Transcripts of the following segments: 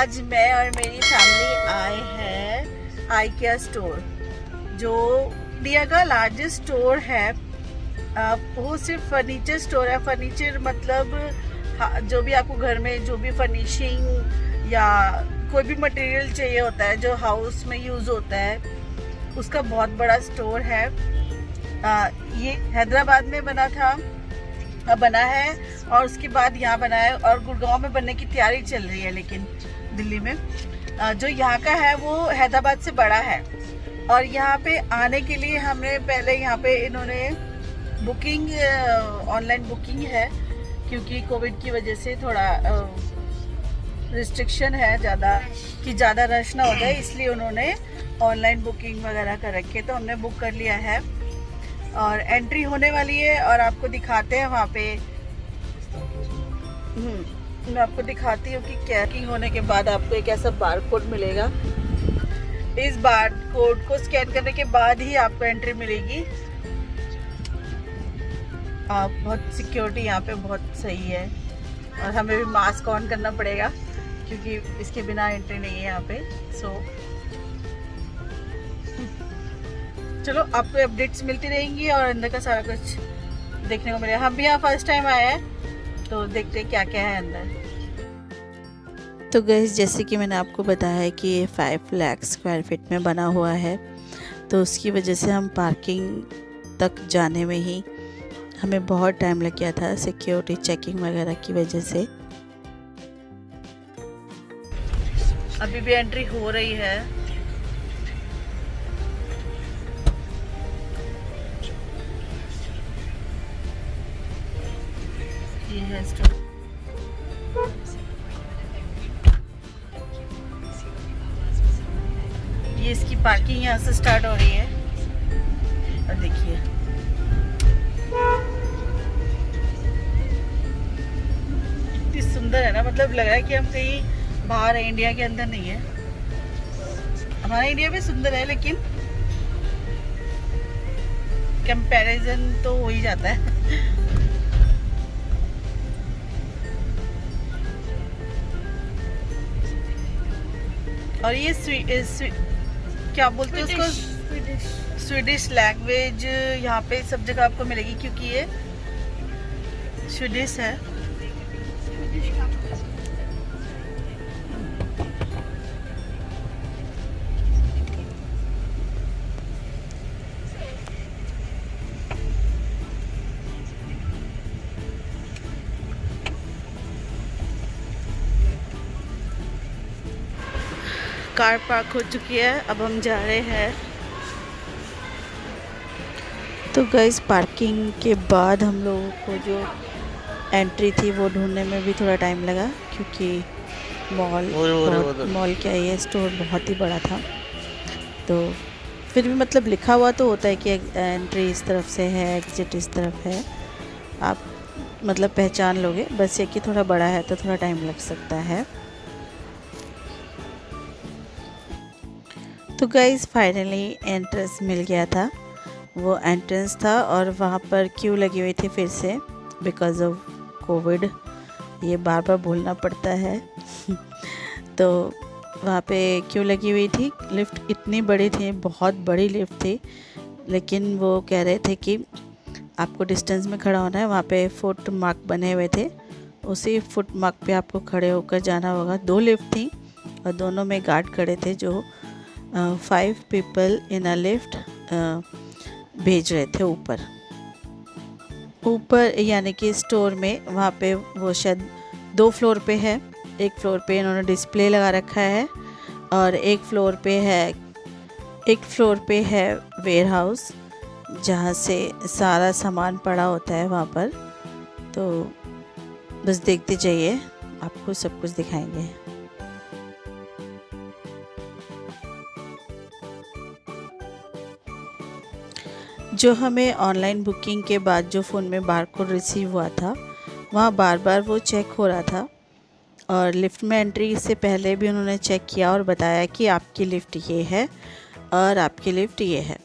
आज मैं और मेरी फैमिली आए हैं आइकिया स्टोर, जो इंडिया का लार्जेस्ट स्टोर है। वो सिर्फ फर्नीचर स्टोर है। फर्नीचर मतलब जो भी आपको घर में जो भी फर्निशिंग या कोई भी मटेरियल चाहिए होता है जो हाउस में यूज़ होता है, उसका बहुत बड़ा स्टोर है। ये हैदराबाद में बना है और उसके बाद यहाँ बना है और गुड़गांव में बनने की तैयारी चल रही है। लेकिन दिल्ली में जो यहाँ का है वो हैदराबाद से बड़ा है। और यहाँ पे आने के लिए हमने पहले यहाँ पे इन्होंने बुकिंग ऑनलाइन बुकिंग है, क्योंकि कोविड की वजह से थोड़ा रिस्ट्रिक्शन है ज़्यादा रश ना हो जाए, इसलिए उन्होंने ऑनलाइन बुकिंग वगैरह कर रखी है। तो हमने बुक कर लिया है और एंट्री होने वाली है और आपको दिखाते हैं वहाँ पे। मैं आपको दिखाती हूँ कि चेकिंग होने के बाद आपको एक ऐसा बार कोड मिलेगा। इस बार कोड को स्कैन करने के बाद ही आपको एंट्री मिलेगी। बहुत सिक्योरिटी यहाँ पे बहुत सही है और हमें भी मास्क ऑन करना पड़ेगा क्योंकि इसके बिना एंट्री नहीं है यहाँ पे। चलो आपको अपडेट्स मिलती रहेंगी और अंदर का सारा कुछ देखने को मिलेगा। हम भी यहाँ फर्स्ट टाइम आए हैं तो देखते हैं क्या क्या है अंदर। तो गाइस, जैसे कि मैंने आपको बताया है कि ये 5 लाख स्क्वायर फीट में बना हुआ है, तो उसकी वजह से हम पार्किंग तक जाने में ही हमें बहुत टाइम लग गया था, सिक्योरिटी चेकिंग वगैरह की वजह से। अभी भी एंट्री हो रही है। ये है स्टोर। ये इसकी पार्किंग यहाँ से स्टार्ट हो रही है और देखिए कितनी सुंदर है ना। मतलब लग रहा है कि हम कहीं बाहर है, इंडिया के अंदर नहीं है। हमारा इंडिया भी सुंदर है लेकिन कंपैरिजन तो हो ही जाता है। और ये क्या बोलते हैं उसको, स्वीडिश लैंग्वेज यहाँ पे सब जगह आपको मिलेगी क्योंकि ये स्वीडिश है। कार पार्क हो चुकी है, अब हम जा रहे हैं। तो गाइस, पार्किंग के बाद हम लोगों को जो एंट्री थी वो ढूंढने में भी थोड़ा टाइम लगा, क्योंकि मॉल क्या ये स्टोर बहुत ही बड़ा था। तो फिर भी मतलब लिखा हुआ तो होता है कि एंट्री इस तरफ से है, एग्जिट इस तरफ है, आप मतलब पहचान लोगे। बस ये कि थोड़ा बड़ा है तो थोड़ा टाइम लग सकता है। तो गाइस, फाइनली एंट्रेंस मिल गया था। वो एंट्रेंस था और वहाँ पर क्यू लगी हुई थी फिर से बिकॉज़ ऑफ कोविड। ये बार बार बोलना पड़ता है। तो वहाँ पे क्यू लगी हुई थी। लिफ्ट इतनी बड़ी थी, बहुत बड़ी लिफ्ट थी, लेकिन वो कह रहे थे कि आपको डिस्टेंस में खड़ा होना है। वहाँ पे फुट मार्क बने हुए थे, उसी फुट मार्क पे आपको खड़े होकर जाना होगा। 2 लिफ्ट थी और दोनों में गार्ड खड़े थे जो 5 पीपल इन अ लिफ्ट भेज रहे थे ऊपर यानी कि स्टोर में। वहाँ पे वो शायद 2 फ्लोर पे है। एक फ्लोर पे इन्होंने डिस्प्ले लगा रखा है और एक फ्लोर पे है वेयर हाउस, जहाँ से सारा सामान पड़ा होता है वहाँ पर। तो बस देखते जाइए, आपको सब कुछ दिखाएंगे। जो हमें ऑनलाइन बुकिंग के बाद जो फ़ोन में बारकोड रिसीव हुआ था, वहाँ बार बार वो चेक हो रहा था। और लिफ्ट में एंट्री से पहले भी उन्होंने चेक किया और बताया कि आपकी लिफ्ट ये है और आपकी लिफ्ट ये है।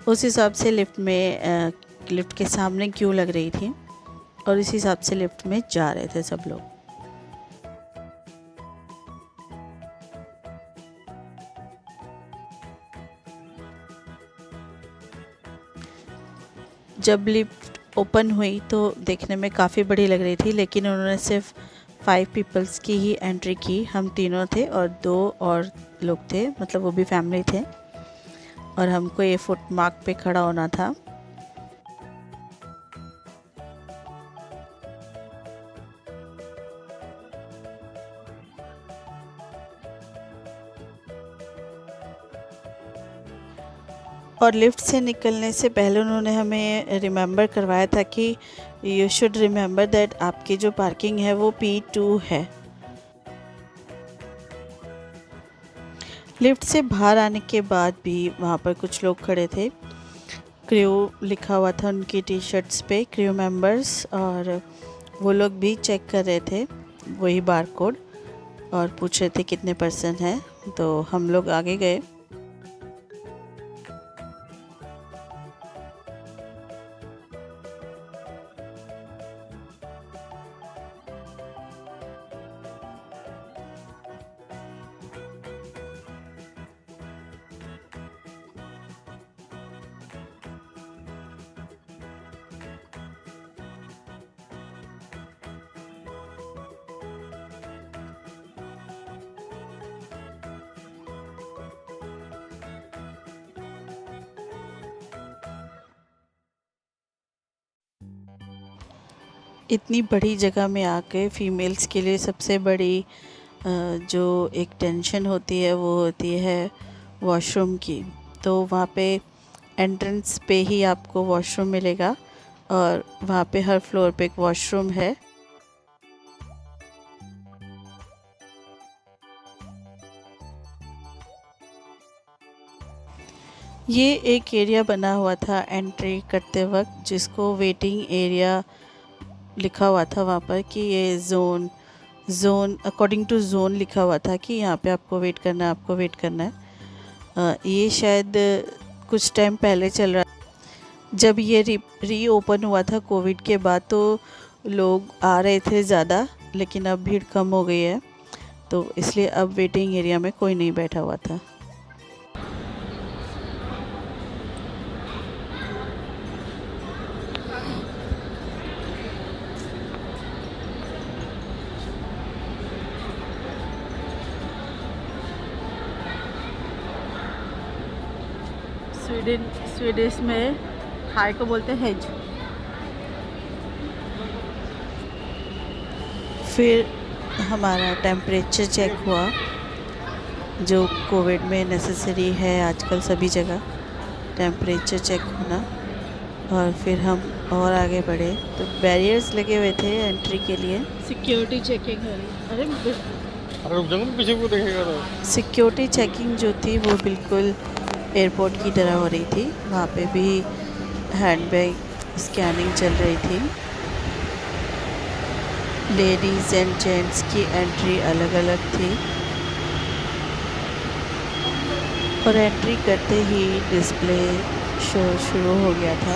उस हिसाब से लिफ्ट के सामने क्यू लग रही थी और इस हिसाब से लिफ्ट में जा रहे थे सब लोग। जब लिफ्ट ओपन हुई तो देखने में काफ़ी बड़ी लग रही थी, लेकिन उन्होंने सिर्फ 5 पीपल्स की ही एंट्री की। हम तीनों थे और 2 और लोग थे, मतलब वो भी फैमिली थे, और हमको ये फुट मार्क पे खड़ा होना था। और लिफ्ट से निकलने से पहले उन्होंने हमें रिमेंबर करवाया था कि यू शुड रिमेंबर दैट आपकी जो पार्किंग है वो P2 है। लिफ्ट से बाहर आने के बाद भी वहाँ पर कुछ लोग खड़े थे, क्रू लिखा हुआ था उनकी टी शर्ट्स पे, क्रू मेंबर्स, और वो लोग भी चेक कर रहे थे वही बार कोड और पूछ रहे थे कितने पर्सन हैं। तो हम लोग आगे गए। इतनी बड़ी जगह में आके फीमेल्स के लिए सबसे बड़ी जो एक टेंशन होती है वो होती है वॉशरूम की। तो वहाँ पे एंट्रेंस पे ही आपको वॉशरूम मिलेगा और वहाँ पे हर फ्लोर पे एक वॉशरूम है। ये एक एरिया बना हुआ था एंट्री करते वक्त, जिसको वेटिंग एरिया लिखा हुआ था वहाँ पर, कि ये जोन अकॉर्डिंग टू जोन लिखा हुआ था कि यहाँ पे आपको वेट करना है, आपको वेट करना है। ये शायद कुछ टाइम पहले चल रहा, जब ये री ओपन हुआ था कोविड के बाद, तो लोग आ रहे थे ज़्यादा, लेकिन अब भीड़ कम हो गई है, तो इसलिए अब वेटिंग एरिया में कोई नहीं बैठा हुआ था। स्वीडिश में हाय को बोलते हैं हेज। फिर हमारा टेम्परेचर चेक हुआ, जो कोविड में नेसेसरी है आजकल सभी जगह, टेम्परेचर चेक होना। और फिर हम और आगे बढ़े तो बैरियर्स लगे हुए थे एंट्री के लिए, सिक्योरिटी चेकिंग हो रही। अरे रुक जाओ, पीछे को देखेगा तो। सिक्योरिटी चेकिंग जो थी वो बिल्कुल एयरपोर्ट की तरह हो रही थी। वहाँ पे भी हैंडबैग स्कैनिंग चल रही थी। लेडीज़ एंड जेंट्स की एंट्री अलग अलग थी, और एंट्री करते ही डिस्प्ले शो शुरू हो गया था।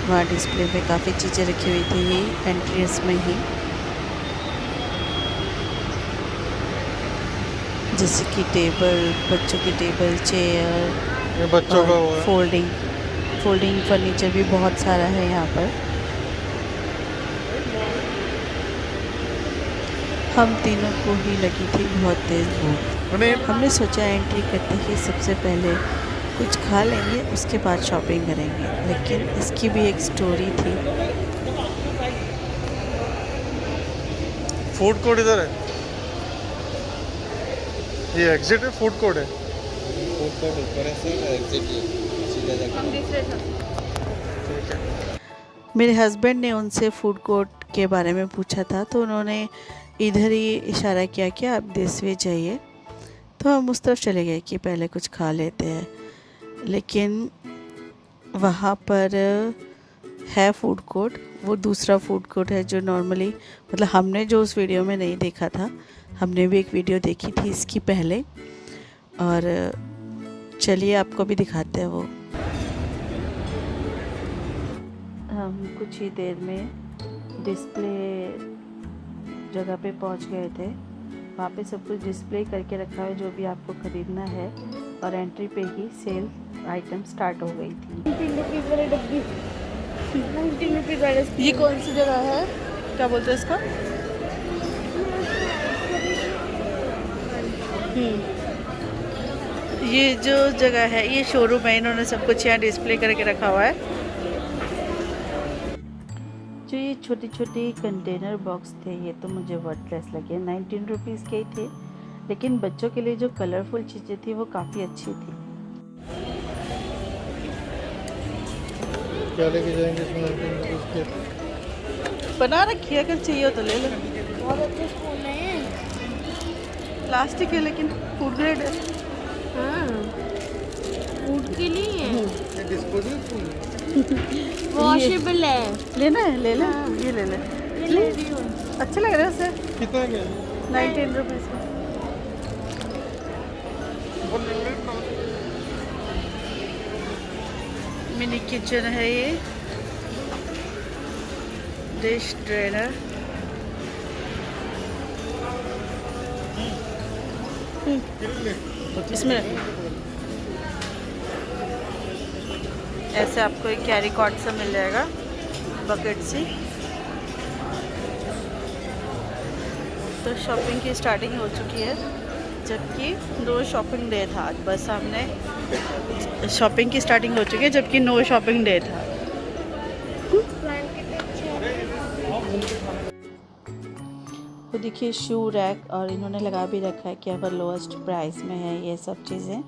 वहाँ डिस्प्ले में काफ़ी चीज़ें रखी हुई थी एंट्रीज में ही, जैसे कि टेबल, बच्चों की टेबल, चेयर, बच्चों का फोल्डिंग फर्नीचर भी बहुत सारा है यहाँ पर। हम तीनों को ही लगी थी बहुत तेज़ भूख। हमने सोचा एंट्री करते ही सबसे पहले कुछ खा लेंगे, उसके बाद शॉपिंग करेंगे, लेकिन इसकी भी एक स्टोरी थी। फूड कोर्ट इधर है, ये एग्जिट है, फूड कोर्ट है। फूड कोर्ट ऊपर है सर, एग्जिट सीधा जाकर। ठीक है। मेरे हस्बैंड ने उनसे फूड कोर्ट के बारे में पूछा था, तो उन्होंने इधर ही इशारा किया कि आप दिस वे जाइए। तो हम उस तरफ चले गए कि पहले कुछ खा लेते हैं, लेकिन वहाँ पर है फूड कोर्ट, वो दूसरा फूड कोर्ट है जो नॉर्मली, मतलब हमने जो उस वीडियो में नहीं देखा था, हमने भी एक वीडियो देखी थी इसकी पहले, और चलिए आपको भी दिखाते हैं वो। हम कुछ ही देर में डिस्प्ले जगह पे पहुंच गए थे। वहाँ पे सब कुछ डिस्प्ले करके रखा है जो भी आपको ख़रीदना है, और एंट्री पे ही सेल आइटम स्टार्ट हो गई थी। ये कौन सी जगह है, क्या बोलते हैं इसका? ये जो जगह है ये शोरूम है, इन्होंने सब कुछ यहाँ डिस्प्ले करके रखा हुआ है। जो ये छोटी छोटी कंटेनर बॉक्स थे ये तो मुझे वर्थलेस लगे, 19 रुपीज़ के ही थे, लेकिन बच्चों के लिए जो कलरफुल चीज़ें थी वो काफ़ी अच्छी थी। क्या लेके जाएंगे इसमें? उसके बना रखी है, अगर चाहिए हो तो ले लो। बहुत अच्छे स्पून है। प्लास्टिक है लेकिन फूड ग्रेड है। हाँ, फूड के लिए है। ये डिस्पोजल स्पून है। वॉशेबल है। लेना है ले ले, हाँ। ये ले ले। ये ले रही हूँ। अच्छा लग रहा है उसे, कितना क्या? 19 रुपीज़ का। मिनी किचन है ये, डिश ड्रेनर। इसमें ऐसे आपको एक कैरी कॉट सा मिल जाएगा, बकेट सी। तो शॉपिंग की स्टार्टिंग हो चुकी है, जबकि नो शॉपिंग डे था आज। बस हमने शॉपिंग की स्टार्टिंग हो चुकी है जबकि नो शॉपिंग डे था। तो देखिए शू रैक, और इन्होंने लगा भी रखा है कि अगर लोएस्ट प्राइस में है ये सब चीज़ें,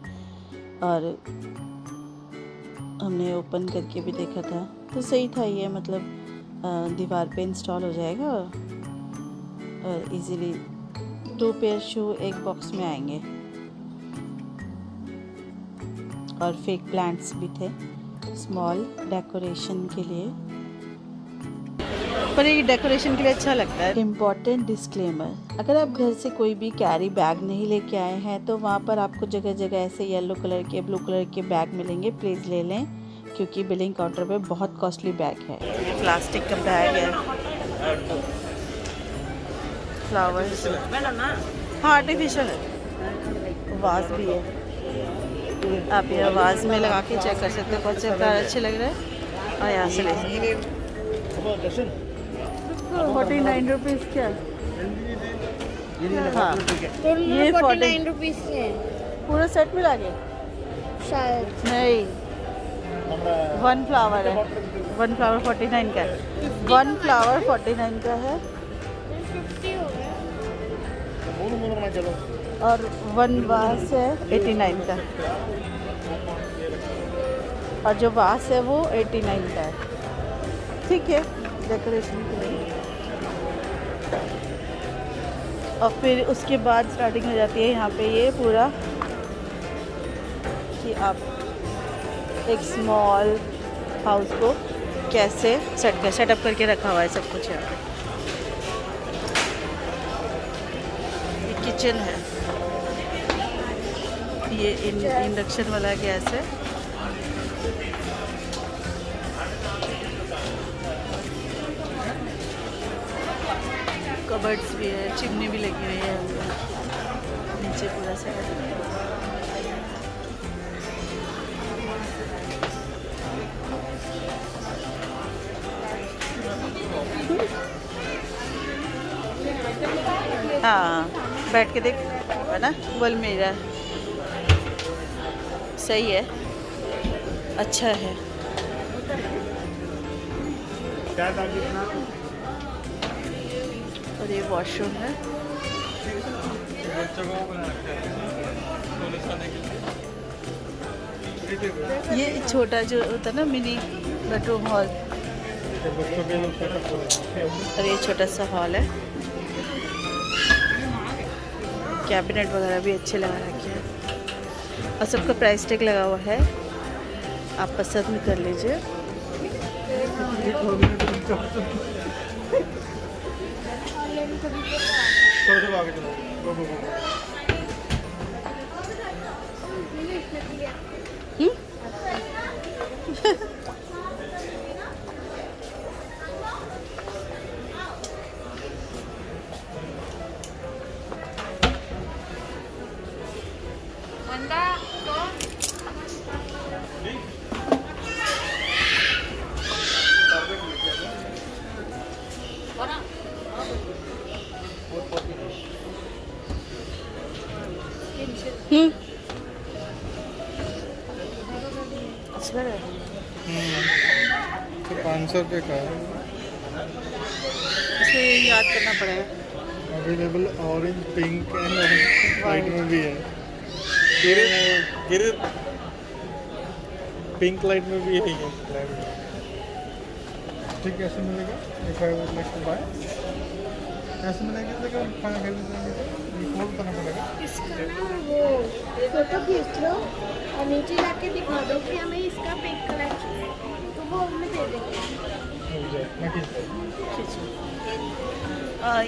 और हमने ओपन करके भी देखा था तो सही था ये, मतलब दीवार पे इंस्टॉल हो जाएगा और इजीली 2 पेयर शू एक बॉक्स में आएंगे। और फेक प्लांट्स भी थे स्मॉल डेकोरेशन के लिए। पर ये डेकोरेशन के लिए अच्छा लगता है। इम्पॉर्टेंट डिस्क्लेमर, अगर आप घर से कोई भी कैरी बैग नहीं लेके आए हैं तो वहाँ पर आपको जगह जगह ऐसे येलो कलर के, ब्लू कलर के बैग मिलेंगे, प्लीज़ ले लें, क्योंकि बिलिंग काउंटर पे बहुत कॉस्टली बैग है। ये प्लास्टिक का बैग है, फ्लावर्स, हाँ आर्टिफिशियल है, वाज भी है। आप ये वाज में लगा के चेक कर सकते हो कौन से फ्लावर अच्छे लग रहे हैं, और यहाँ से ले सकते हैं। 49 रुपीज़ क्या? हाँ, ये 49 रुपीज़ के हैं पूरा सेट मिला के? शायद। नहीं, 1 फ्लावर है, 1 फ्लावर 49 का है, 1 फ्लावर 49 का है, 50 हो गया। और 1 वास है 89 का, और जो वास है वो 89 का है। ठीक है, डेकोरेशन के लिए। और फिर उसके बाद स्टार्टिंग हो जाती है यहाँ पे ये पूरा कि आप एक स्मॉल हाउस को कैसे सेटअप करके रखा हुआ है सब कुछ यहाँ पे। ये किचन है, ये इंडक्शन वाला गैस है। कबर्ड्स भी है, चिमनी भी लगी हुई है, नीचे पूरा सेट। हाँ, बैठ के देख है ना, बोल मेरा सही है, अच्छा है। और ये वॉशरूम है, ये छोटा जो होता है ना मिनी बेडरूम हॉल, और ये छोटा सा हॉल है। कैबिनेट वगैरह भी अच्छे लगा रखे हैं, और सबका प्राइस टैग लगा हुआ है, आप पसंद कर लीजिए। अच्छा है। तो 500 रुपये का है। इसमें ये याद करना पड़ेगा। Available orange, pink and white में भी है। पिंक लाइट में भी है ये। ठीक कैसे मिलेगा? If I would like to buy कैसे मिलेगा? देखो खाना खरीदने के फोन करना पड़ेगा। इसका ना वो फोटो खींच लो और नीचे जाके दिखा दो कि हमें इसका पिंक कलर चाहिए, तो वो हमें दे देंगे। मैं खींचता हूँ।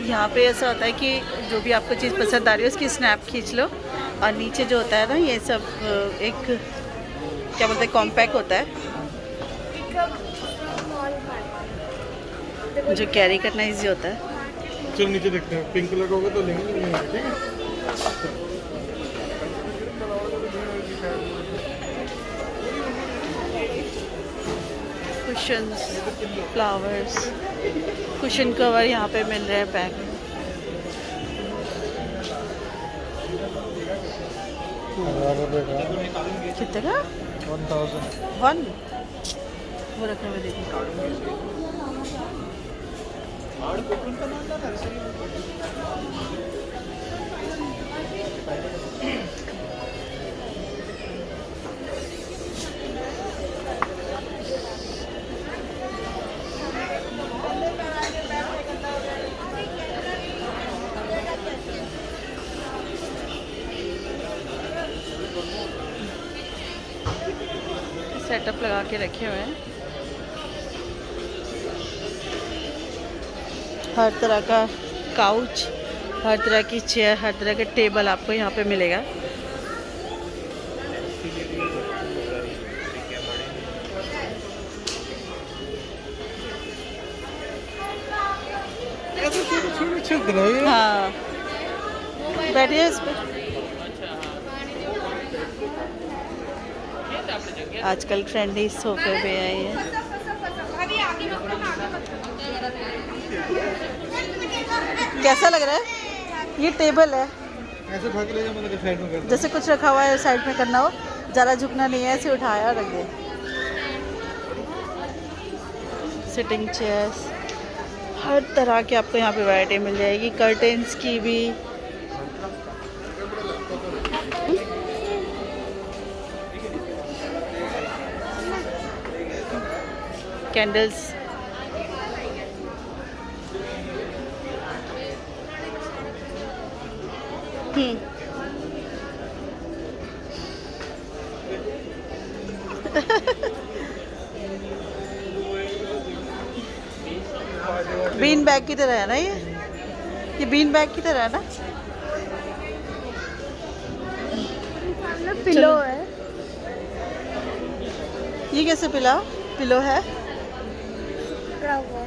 यहाँ पे ऐसा होता है कि जो भी आपको चीज़ पसंद आ रही है उसकी स्नैप खींच लो और नीचे जो होता है ना ये सब एक क्या बोलते हैं कॉम्पैक्ट होता है जो कैरी करना इजी होता है। चलो नीचे देखते हैं। पिंक कलर का होगा तो लेंगे, नहीं लेंगे, ठीक है। कुशन्स, फ्लावर्स, कुशन कवर यहाँ पे मिल रहे हैं पैक। 1000 रुपये का। कितने का? 1000। 1 वो रखने में देखिए। सेटअप लगा के रखे हुए हैं। हर तरह का काउच, हर तरह की चेयर, हर तरह का टेबल आपको यहाँ पे मिलेगा। हाँ बैठिए इस पे। आजकल ट्रेंडी सोफे पे आई है। कैसा लग रहा है? ये टेबल है, ऐसे उठा के ले जाओ, मतलब साइड में कर दो। जैसे कुछ रखा हुआ है साइड में करना हो, ज़्यादा झुकना नहीं है, ऐसे उठाया रख दे। सिटिंग चेयर्स, हर तरह की आपको यहाँ पे वैरायटी मिल जाएगी। कर्टेन्स की भी, कैंडल्स, बीन बैग की तरह है ना ये बीन बैग की तरह है ना। पिलो है, ये कैसे पिलो है? पकड़ा हुआ है।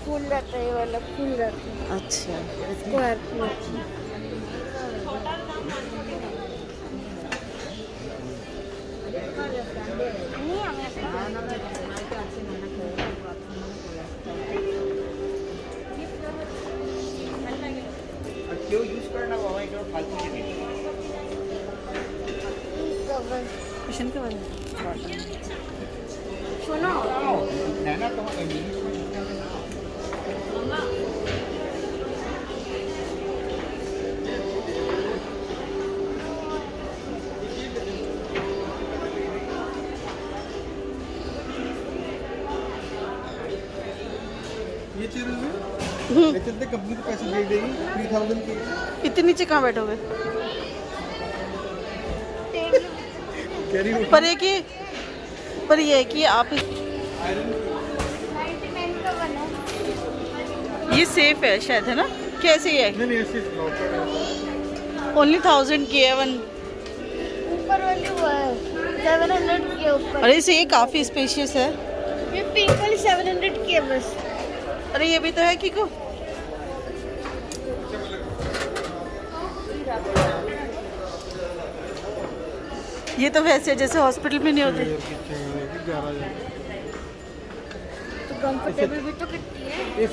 फूल रहता है, ये वाला फूल रहता है। अच्छा, स्क्वायर फूल। क्यों यूज करना बाबा इधर फालतू की नहीं कुशन के बारे में सुनो, है ना। तो ये चीज़ चलते कंपनी को पैसे दे देगी 3000 की। इतने नीचे कहाँ बैठोगे? कैरी हो पर ये है कि आप ये सेफ है शायद, है ना? कैसे है? नहीं ऐसे लॉकर है। ओनली 1000 की है वन। ऊपर वाली वो है 700 के ऊपर। अरे इसे ये काफ़ी स्पेशियस है। ये पिंक वाली 700 की है बस। अरे ये भी तो है किको। ये तो वैसे जैसे हॉस्पिटल में नहीं होते। तो कंफर्टेबल भी तो कितनी है।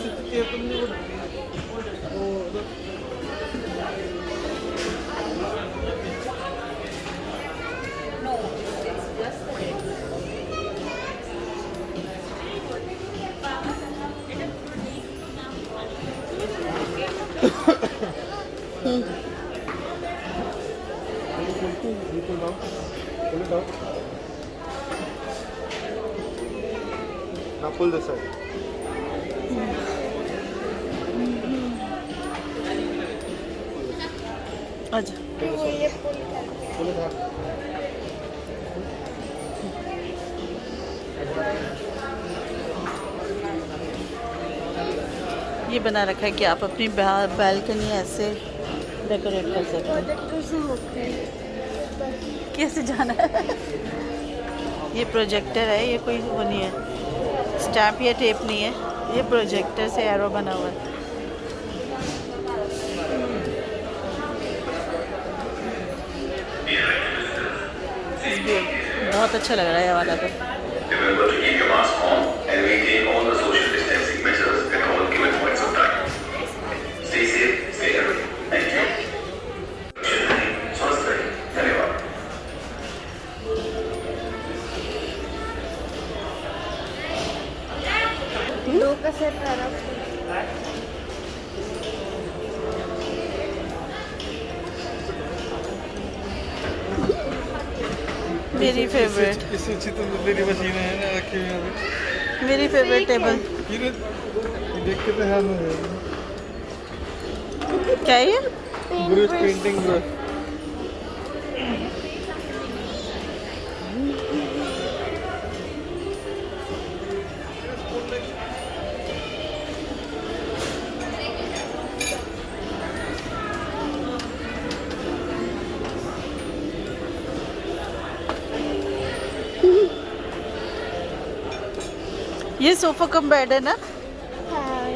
pull down. Pull it down. Now pull this side. अच्छा ये पुल कर Pull it hard. ये बना रखा है कि आप अपनी बालकनी ऐसे डेकोरेट कर सकते हैं। प्रोजेक्टर से होते हैं। कैसे जाना है? ये प्रोजेक्टर है, ये कोई वो नहीं है, स्टैम्प या टेप नहीं है, ये प्रोजेक्टर से एरो बना हुआ है। बहुत अच्छा लग रहा है ये वाला तो। Remember to keep your mask on and maintain all the social distancing measures at all given points of time. Stay safe, stay healthy. Thank you. स्वस्थ रहिए। धन्यवाद। दो का सेट रहा। मेरी फेवरेट, इससे अच्छी तो मेरी मशीन है ना रखी हुई है। मेरी फेवरेट टेबल। ये देख के तो हैरान हो जाएगी। क्या है ये? Brush, painting brush. ये सोफा कम बेड है ना? हाँ,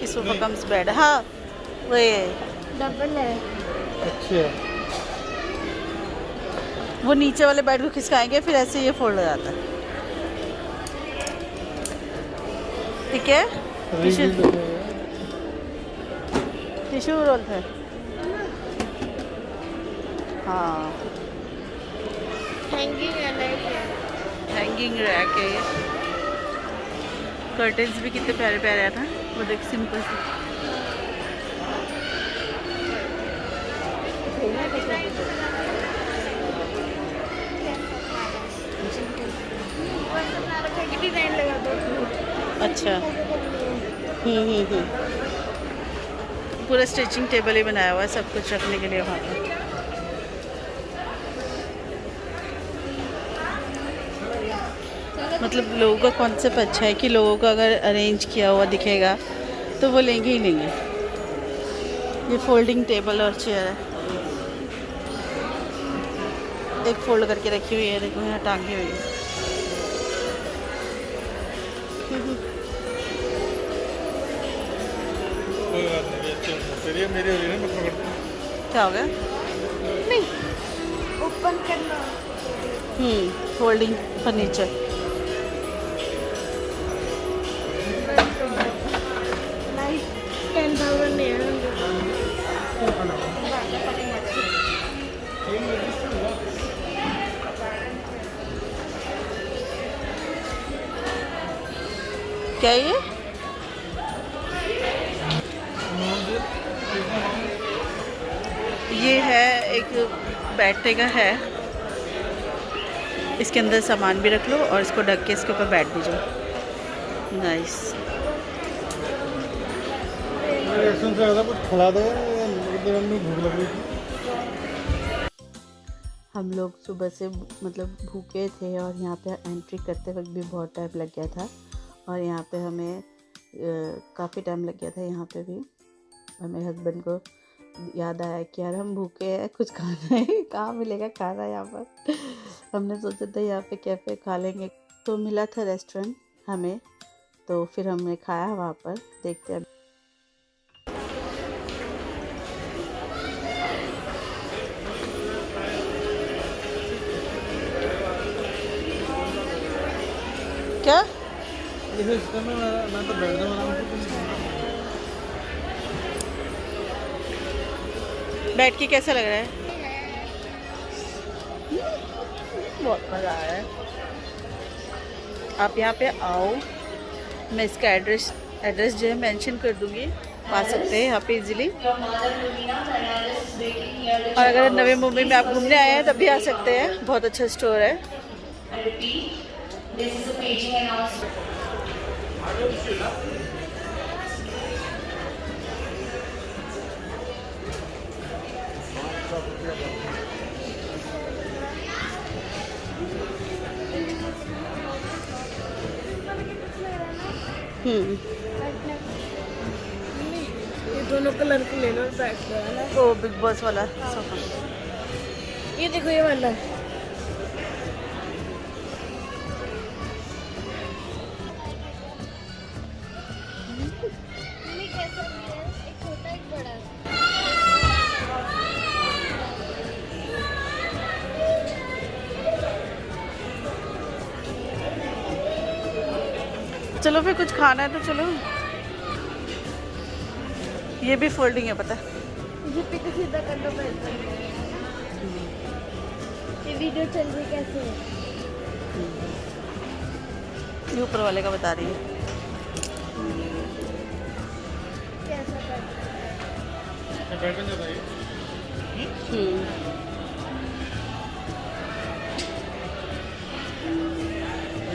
ये सोफा कम बेड है। हाँ वही है। डबल है। अच्छा, वो नीचे वाले बेड को खिसकाएंगे फिर ऐसे ये फोल्ड हो जाता है। ठीक है, टिश्यू रोल है। हाँ, हैंगिंग अलग है। हैंगिंग रैक है ये। कर्टन्स भी कितने प्यारे प्यारे हैं ना, वो देख सिंपल से। डिजाइन लगा दो। अच्छा, पूरा स्टिचिंग टेबल ही बनाया हुआ है सब कुछ रखने के लिए वहाँ पे। मतलब लोगों का कॉन्सेप्ट अच्छा है कि लोगों को अगर अरेंज किया हुआ दिखेगा तो वो लेंगे ही लेंगे। ये फोल्डिंग टेबल और चेयर है, एक फोल्ड करके रखी हुई है, देखो यहाँ टांगी हुई है। कोई बात नहीं, अच्छा चलिए मेरी हो रही है, मैं पकड़ता हूँ। क्या हो गया? नहीं, ओपन करना। Folding furniture. लाइक 10,000 क्या ये? ये है एक बैठने का है, इसके अंदर सामान भी रख लो और इसको ढक के इसके ऊपर बैठ भी जाओ। नाइस। रेस्टोरेंट से ज़्यादा कुछ खिला दो, उधर में भूख लग रही थी। हम लोग सुबह से मतलब भूखे थे और यहाँ पे एंट्री करते वक्त भी बहुत टाइम लग गया था और यहाँ पे हमें काफ़ी टाइम लग गया था। यहाँ पे भी और मेरे हस्बैंड को याद आया कि यार हम भूखे हैं, कुछ खाना है, कहाँ मिलेगा खाना यहाँ पर। हमने सोचा था यहाँ पे कैफ़े खा लेंगे, तो मिला था रेस्टोरेंट हमें, तो फिर हमने खाया वहाँ पर। देखते हैं क्या इस समय मैं तो बैठ जाऊँ बैठ के। कैसा लग रहा है? बहुत मज़ा आया है। आप यहाँ पे आओ, मैं इसका एड्रेस जो है मेंशन कर दूँगी पा सकते हैं यहाँ पे इजीली। और अगर नवी मुंबई में आप घूमने आए हैं तब भी आ सकते हैं, बहुत अच्छा स्टोर है। ये दोनों कलर के लेना और बैठ गया ना। वो बिग बॉस वाला सोफा। ये देखो ये वाला। कैसा है? एक छोटा एक बड़ा। चलो फिर कुछ खाना है तो चलो। ये भी फोल्डिंग है पता है। ये पे तो सीधा करना पड़ता है। ये वीडियो चल रही कैसे है? ये ऊपर वाले का बता रही है। कैसा करना बैठ जाता है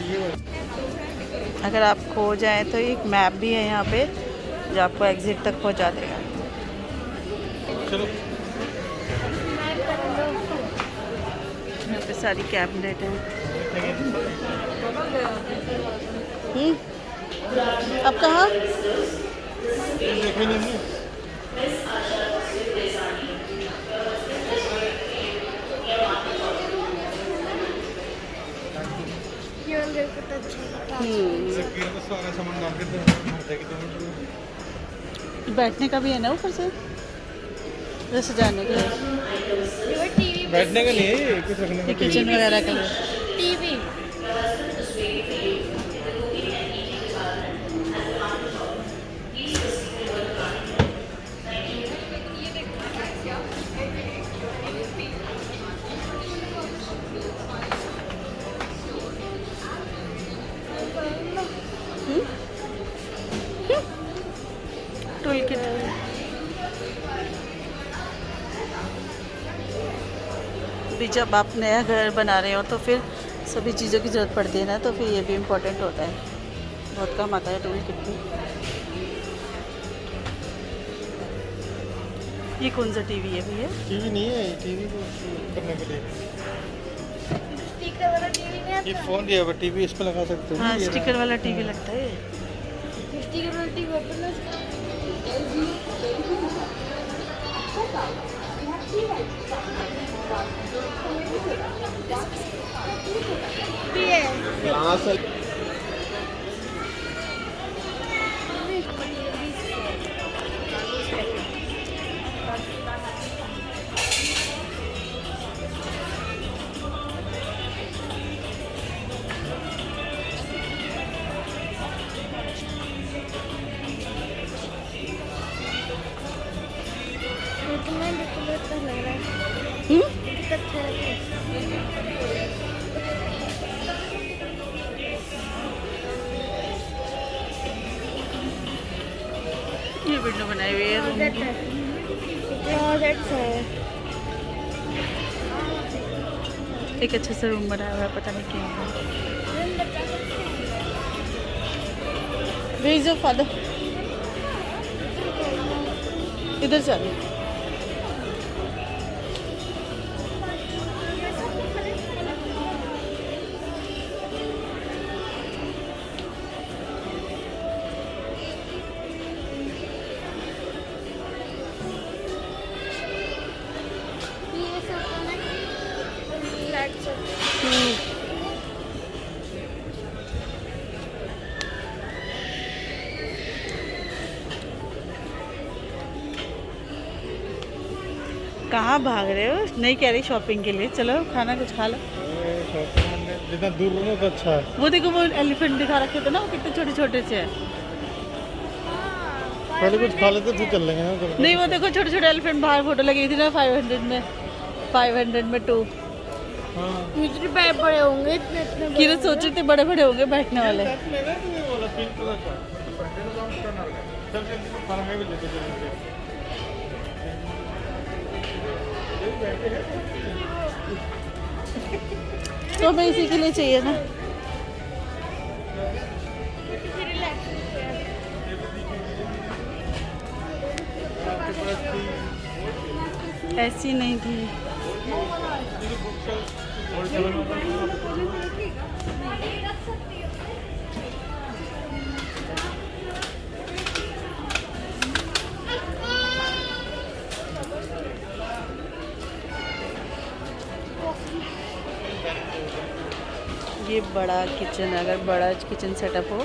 ये अगर आप खो जाएं तो एक मैप भी है यहाँ पे जो आपको एग्जिट तक पहुँचा देगा। चलो यहाँ पे सारी कैबिनेट हैं। अब कहाँ? देखो नहीं ये वाला देखो तो अच्छा लगता है। तो सारा सामान डाल के बैठने का भी है ना ऊपर से, जैसे जाने के लिए। ये वो टीवी बैठने का नहीं है ये, कुछ रखने ये का किचन वगैरह के लिए। TV tool kit. अभी जब आप नया घर बना रहे हो तो फिर सभी चीज़ों की ज़रूरत पड़ती है ना, तो फिर ये भी इम्पोर्टेंट होता है, बहुत काम आता है टूल किट भी। ये कौन सा टीवी है भैया? टीवी नहीं है, टीवी को करने के लिए स्पीकर वाला टीवी नहीं आता। ये फोन दिया है, टीवी इस पे लगा सकते हो। हाँ, ये स्टिकर वाला टीवी लगता है। स्पीकर वाला टीवी ओपन भी है। ग्लास है। अच्छा लग रहा है। कितना अच्छा लग रहा है। ये विंडो बनाई हुई है रूम की। क्लोजेट है। एक अच्छा सा रूम बनाया हुआ है, पता नहीं क्या है। Where is your father? इधर चल। ये सब ना फ्लैट सब। कहाँ भाग रहे हो? नहीं कह रही शॉपिंग के लिए, चलो खाना कुछ खा लो। जितना दूर रहो तो अच्छा है। वो देखो वो एलिफेंट दिखा रखे थे ना, वो कितने छोटे छोटे से हैं। पहले कुछ खा लेते फिर चल लेंगे ना। नहीं वो देखो छोटे छोटे एलिफेंट, बाहर फोटो लगी थी ना 500 में, 500 में 2। हाँ इतने बड़े होंगे, इतने इतने बड़े किरे सोच रहे थे बड़े बड़े होंगे बैठने वाले। पिंक कलर का चल चल चल खाना खाए भी लेते चलेंगे। तो हमें इसी के लिए चाहिए ना। ऐसी नहीं थी। ये बड़ा किचन, अगर बड़ा किचन सेटअप हो